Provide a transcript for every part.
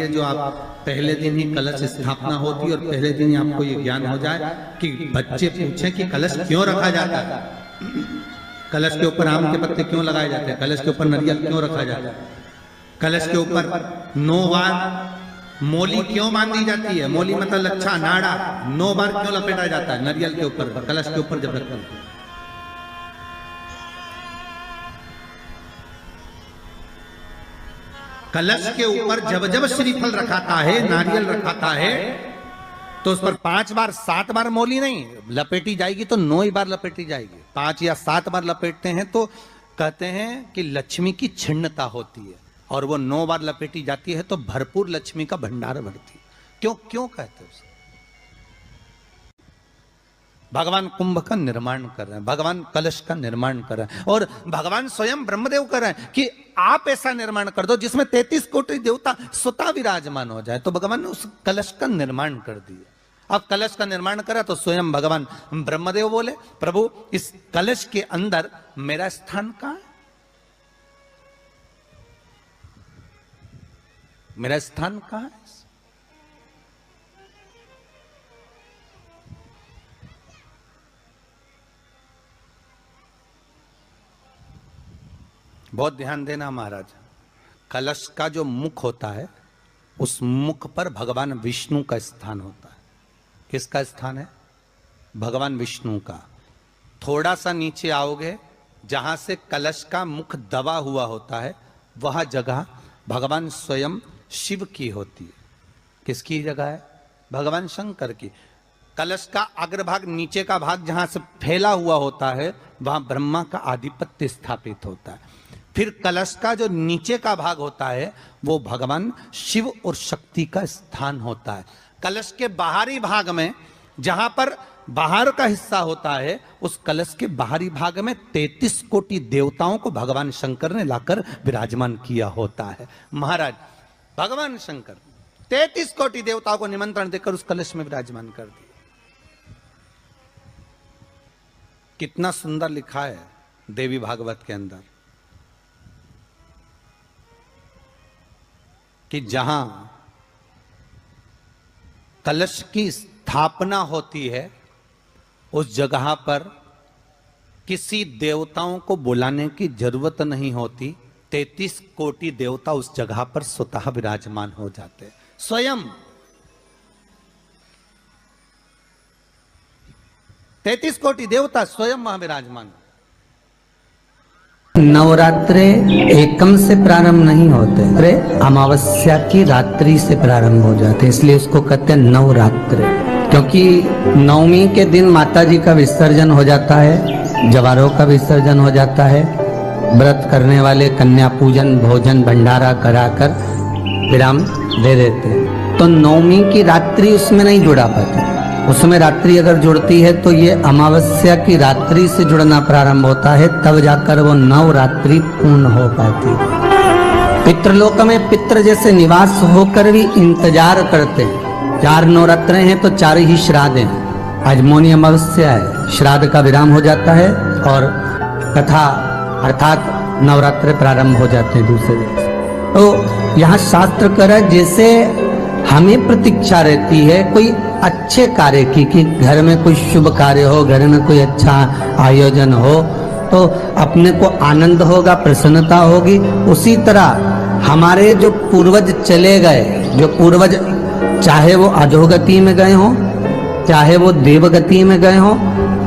जो आप पहले दिन ही कलश स्थापना होती है और पहले दिन ही आपको ये ज्ञान हो जाए कि बच्चे पूछें कि कलश क्यों रखा जाता है, कलश के ऊपर आम के पत्ते क्यों लगाए जाते हैं, कलश के ऊपर नारियल क्यों रखा जाता है, कलश के ऊपर 9 बार मोली क्यों बांधी जाती है, मोली मतलब लच्छा नाड़ा 9 बार क्यों लपेटा जाता है नारियल के ऊपर, कलश के ऊपर जब रखते हैं। कलश के ऊपर जब जब श्रीफल रखाता है, नारियल रखाता है, तो उस पर 5 बार 7 बार मोली नहीं लपेटी जाएगी, तो 9 ही बार लपेटी जाएगी। 5 या 7 बार लपेटते हैं तो कहते हैं कि लक्ष्मी की छिन्नता होती है, और वो 9 बार लपेटी जाती है तो भरपूर लक्ष्मी का भंडार भरती है। क्यों क्यों कहते हैं? भगवान कुंभ का निर्माण कर रहे हैं, भगवान कलश का निर्माण कर रहे हैं, और भगवान स्वयं ब्रह्मदेव कर रहे हैं कि आप ऐसा निर्माण कर दो जिसमें 33 कोटि देवता स्वतः विराजमान हो जाए। तो भगवान ने उस कलश का निर्माण कर दिया। अब कलश का निर्माण करा तो स्वयं भगवान ब्रह्मदेव बोले, प्रभु इस कलश के अंदर मेरा स्थान कहां है, मेरा स्थान कहां है? बहुत ध्यान देना महाराज, कलश का जो मुख होता है उस मुख पर भगवान विष्णु का स्थान होता है। किसका स्थान है? भगवान विष्णु का। थोड़ा सा नीचे आओगे, जहां से कलश का मुख दबा हुआ होता है वह जगह भगवान स्वयं शिव की होती है। किसकी जगह है? भगवान शंकर की। कलश का अग्रभाग, नीचे का भाग जहां से फैला हुआ होता है वहां ब्रह्मा का आधिपत्य स्थापित होता है। फिर कलश का जो नीचे का भाग होता है वो भगवान शिव और शक्ति का स्थान होता है। कलश के बाहरी भाग में, जहां पर बाहर का हिस्सा होता है, उस कलश के बाहरी भाग में 33 कोटि देवताओं को भगवान शंकर ने लाकर विराजमान किया होता है। महाराज भगवान शंकर 33 कोटि देवताओं को निमंत्रण देकर उस कलश में विराजमान कर दिया। कितना सुंदर लिखा है देवी भागवत के अंदर कि जहां कलश की स्थापना होती है उस जगह पर किसी देवताओं को बुलाने की जरूरत नहीं होती। 33 कोटि देवता उस जगह पर स्वतः विराजमान हो जाते हैं। स्वयं 33 कोटि देवता स्वयं वहां विराजमान। नवरात्रे एकम से प्रारंभ नहीं होते, अमावस्या की रात्रि से प्रारंभ हो जाते, इसलिए उसको कहते हैं नवरात्रे। क्योंकि नवमी के दिन माता जी का विसर्जन हो जाता है, जवारों का विसर्जन हो जाता है, व्रत करने वाले कन्या पूजन भोजन भंडारा कराकर विराम दे देते। तो नवमी की रात्रि उसमें नहीं जुड़ा पाती, उसमें रात्रि अगर जुड़ती है तो ये अमावस्या की रात्रि से जुड़ना प्रारंभ होता है, तब जाकर वो नवरात्रि पूर्ण हो पाती है। पितृलोक में पितृ जैसे निवास होकर भी इंतजार करते हैं। 4 नवरात्रे हैं तो 4 ही श्राद्ध हैं। आज मौनी अमावस्या है, श्राद्ध का विराम हो जाता है और कथा अर्थात नवरात्रे प्रारंभ हो जाते हैं दूसरे दिन। तो यहाँ शास्त्र कह रहा है जैसे हमें प्रतीक्षा रहती है कोई अच्छे कार्य की, कि घर में कोई शुभ कार्य हो, घर में कोई अच्छा आयोजन हो तो अपने को आनंद होगा, प्रसन्नता होगी। उसी तरह हमारे जो पूर्वज चले गए, जो पूर्वज चाहे वो अधोगति में गए हों, चाहे वो देवगति में गए हों,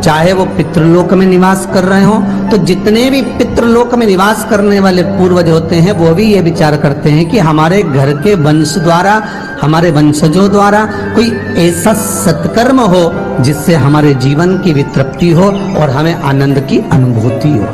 चाहे वो पितृलोक में निवास कर रहे हों, तो जितने भी पितृलोक में निवास करने वाले पूर्वज होते हैं वो भी ये विचार करते हैं कि हमारे घर के वंश द्वारा, हमारे वंशजों द्वारा कोई ऐसा सत्कर्म हो जिससे हमारे जीवन की वितृप्ति हो और हमें आनंद की अनुभूति हो।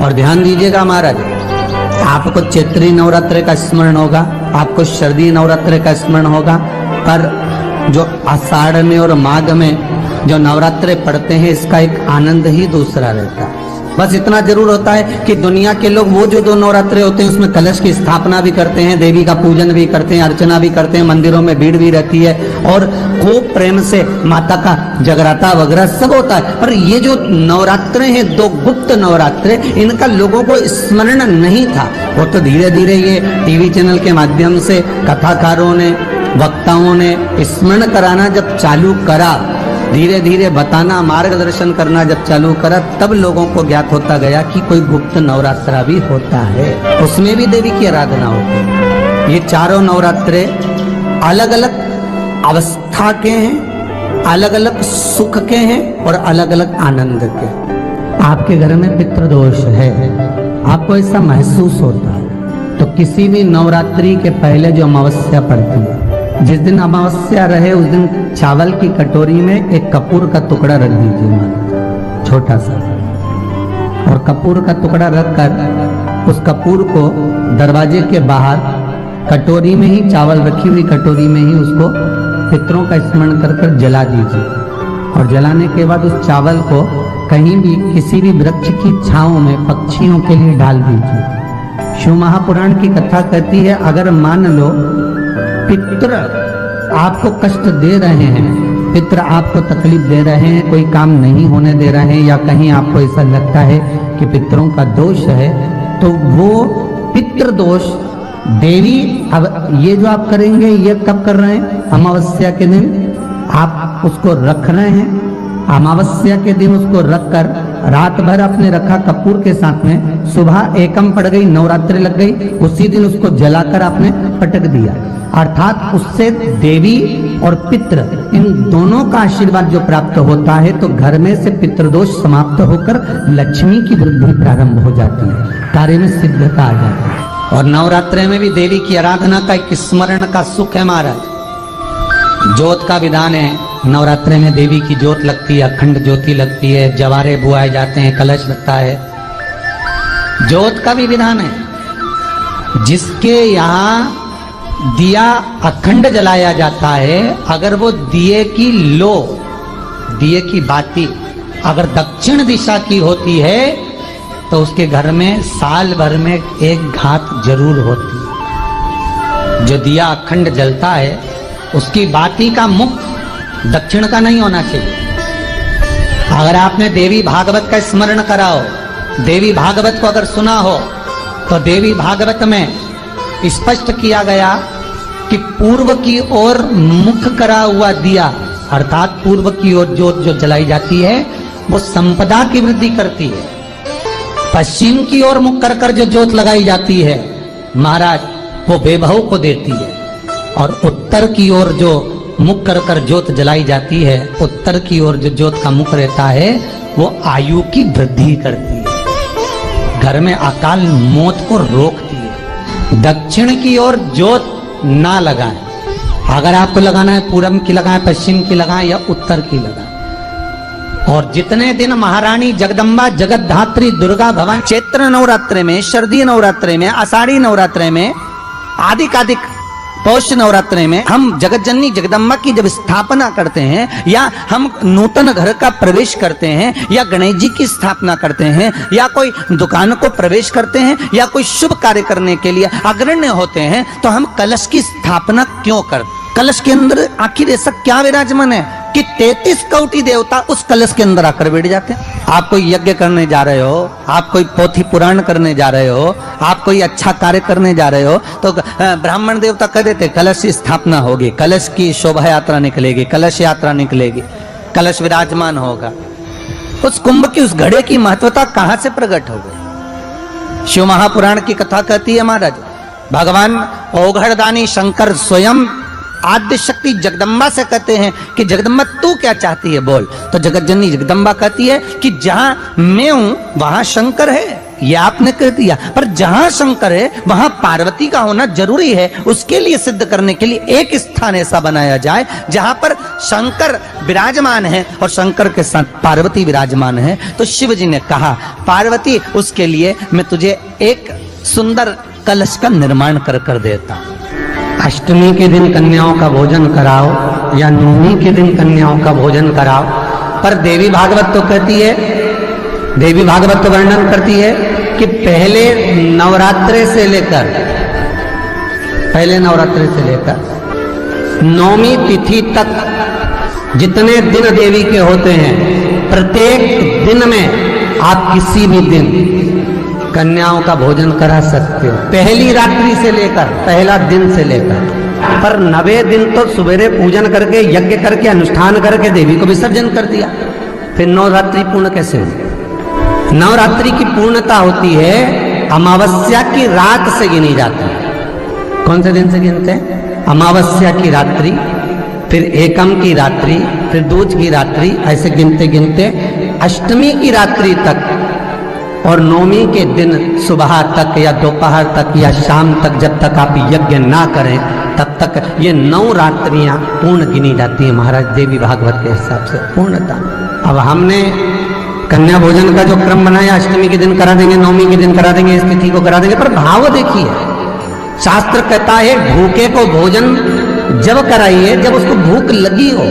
और ध्यान दीजिएगा महाराज, आपको चैत्री नवरात्रि का स्मरण होगा, आपको शरदी नवरात्रि का स्मरण होगा, पर जो आषाढ़ में और माघ में जो नवरात्रे पढ़ते हैं इसका एक आनंद ही दूसरा रहता है। बस इतना जरूर होता है कि दुनिया के लोग वो जो 2 नवरात्रे होते हैं उसमें कलश की स्थापना भी करते हैं, देवी का पूजन भी करते हैं, अर्चना भी करते हैं, मंदिरों में भीड़ भी रहती है और खूब प्रेम से माता का जगराता वगैरह सब होता है। पर ये जो नवरात्रे हैं 2 गुप्त नवरात्रे, इनका लोगों को स्मरण नहीं था। वो तो धीरे धीरे ये टीवी चैनल के माध्यम से कथाकारों ने, वक्ताओं ने स्मरण कराना जब चालू करा, धीरे धीरे बताना, मार्गदर्शन करना जब चालू करा, तब लोगों को ज्ञात होता गया कि कोई गुप्त नवरात्रा भी होता है, उसमें भी देवी की आराधना होती है। ये चारों नवरात्रे अलग अलग अवस्था के हैं, अलग अलग सुख के हैं और अलग अलग आनंद के। आपके घर में पितृदोष है, आपको ऐसा महसूस होता है, तो किसी भी नवरात्रि के पहले जो अमावस्या पड़ती है, जिस दिन अमावस्या रहे उस दिन चावल की कटोरी में एक कपूर का टुकड़ा रख दीजिए, छोटा सा, और कपूर का टुकड़ा रखकर उस कपूर को दरवाजे के बाहर कटोरी में ही, चावल रखी हुई कटोरी में ही उसको पितरों का स्मरण कर कर जला दीजिए। और जलाने के बाद उस चावल को कहीं भी किसी भी वृक्ष की छांव में पक्षियों के लिए डाल दीजिए। शिव महापुराण की कथा कहती है, अगर मान लो पितृ आपको कष्ट दे रहे हैं, पितृ आपको तकलीफ दे रहे हैं, कोई काम नहीं होने दे रहे हैं, या कहीं आपको ऐसा लगता है कि पितरों का दोष है, तो वो पितृ दोष देवी, अब ये जो आप करेंगे ये कब कर रहे हैं? अमावस्या के दिन आप उसको रख रहे हैं, अमावस्या के दिन उसको रखकर रात भर आपने रखा कपूर के साथ में, सुबह एकम पड़ गई, नवरात्रि लग गई, उसी दिन उसको जलाकर आपने पटक दिया। अर्थात उससे देवी और पितृ इन दोनों का आशीर्वाद जो प्राप्त होता है, तो घर में से पितृदोष समाप्त होकर लक्ष्मी की वृद्धि प्रारंभ हो जाती है, कार्य में सिद्धता आ जाती है। और नवरात्रि में भी देवी की आराधना का एक स्मरण का सुख है महाराज। ज्योत का विधान है, नवरात्रि में देवी की ज्योत लगती है, अखंड ज्योति लगती है, जवारे बुआए जाते हैं, कलश लगता है, ज्योत का भी विधान है। जिसके यहाँ दिया अखंड जलाया जाता है, अगर वो दिए की लो, दिए की बाती अगर दक्षिण दिशा की होती है, तो उसके घर में साल भर में एक घात जरूर होती है। जो दिया अखंड जलता है उसकी बाती का मुख दक्षिण का नहीं होना चाहिए। अगर आपने देवी भागवत का स्मरण करा हो, देवी भागवत को अगर सुना हो, तो देवी भागवत में स्पष्ट किया गया कि पूर्व की ओर मुख करा हुआ दिया, अर्थात पूर्व की ओर ज्योत जो जलाई जाती है वो संपदा की वृद्धि करती है। पश्चिम की ओर मुख कर कर जो ज्योत लगाई जाती है महाराज, वो बेबहू को देती है। और उत्तर की ओर जो मुख कर कर ज्योत जलाई जाती है, उत्तर की ओर जो ज्योत का मुख रहता है, वो आयु की वृद्धि करती है, घर में अकाल मौत को रोकती है। दक्षिण की ओर ज्योत ना लगाएं, अगर आपको लगाना है पूरब की लगाएं, पश्चिम की लगाएं या उत्तर की लगाएं। और जितने दिन महारानी जगदम्बा जगतधात्री दुर्गा भवन चैत्र नवरात्रि में, शारदीय नवरात्रि में, आषाढ़ी नवरात्रि में, आदिकादिक पौष नवरात्रि में हम जगत जननी जगदम्बा की जब स्थापना करते हैं, या हम नूतन घर का प्रवेश करते हैं, या गणेश जी की स्थापना करते हैं, या कोई दुकान को प्रवेश करते हैं, या कोई शुभ कार्य करने के लिए अग्रण्य होते हैं, तो हम कलश की स्थापना क्यों करते? कलश के अंदर आखिर ऐसा क्या विराजमान है कि 33 कोटि देवता उस कलश के अंदर आकर बैठ जाते हैं? आप कोई यज्ञ करने जा रहे हो, आप कोई पोथी पुराण करने जा रहे हो, आप कोई अच्छा कार्य करने जा रहे हो, तो ब्राह्मण देवता कह देते कलश की स्थापना होगी, कलश की शोभा यात्रा निकलेगी, कलश यात्रा निकलेगी, कलश विराजमान होगा। उस कुंभ की उस घड़े की महत्वता कहां से प्रकट हो गई? शिव महापुराण की कथा कहती है महाराज, भगवान ओघड़दानी शंकर स्वयं आद्य शक्ति जगदम्बा से कहते हैं कि जगदम्बा तू क्या चाहती है बोल। तो जगत जननी जगदम्बा कहती है कि जहां मैं हूं वहां शंकर है, ये आपने कह दिया, पर जहां शंकर है वहां पार्वती का होना जरूरी है। उसके लिए सिद्ध करने के लिए एक स्थान ऐसा बनाया जाए जहां पर शंकर विराजमान है और शंकर के साथ पार्वती विराजमान है। तो शिव जी ने कहा, पार्वती उसके लिए मैं तुझे एक सुंदर कलश का निर्माण कर देता। अष्टमी के दिन कन्याओं का भोजन कराओ या नवमी के दिन कन्याओं का भोजन कराओ, पर देवी भागवत तो कहती है देवी भागवत वर्णन करती है कि पहले नवरात्रे से लेकर नौमी तिथि तक जितने दिन देवी के होते हैं, प्रत्येक दिन में आप किसी भी दिन कन्याओं का भोजन करा सकते हो, पहली रात्रि से लेकर, पहला दिन से लेकर। पर 9वें दिन तो सवेरे पूजन करके, यज्ञ करके, अनुष्ठान करके देवी को विसर्जन कर दिया। फिर नवरात्रि पूर्ण कैसे हुई? नवरात्रि की पूर्णता होती है अमावस्या की रात से गिनी जाती है। कौन से दिन से गिनते हैं? अमावस्या की रात्रि, फिर एकम की रात्रि, फिर दूज की रात्रि, ऐसे गिनते गिनते अष्टमी की रात्रि तक और नौमी के दिन सुबह तक या दोपहर तक या शाम तक, जब तक आप यज्ञ ना करें तब तक ये 9 रात्रियां पूर्ण गिनी जाती है महाराज देवी भागवत के हिसाब से पूर्णता। अब हमने कन्या भोजन का जो क्रम बनाया, अष्टमी के दिन करा देंगे, नौमी के दिन करा देंगे, इस तिथि को करा देंगे, पर भाव देखिए, शास्त्र कहता है भूखे को भोजन जब कराइए जब उसको भूख लगी हो,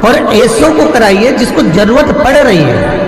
और ऐसों को कराइए जिसको जरूरत पड़ रही है।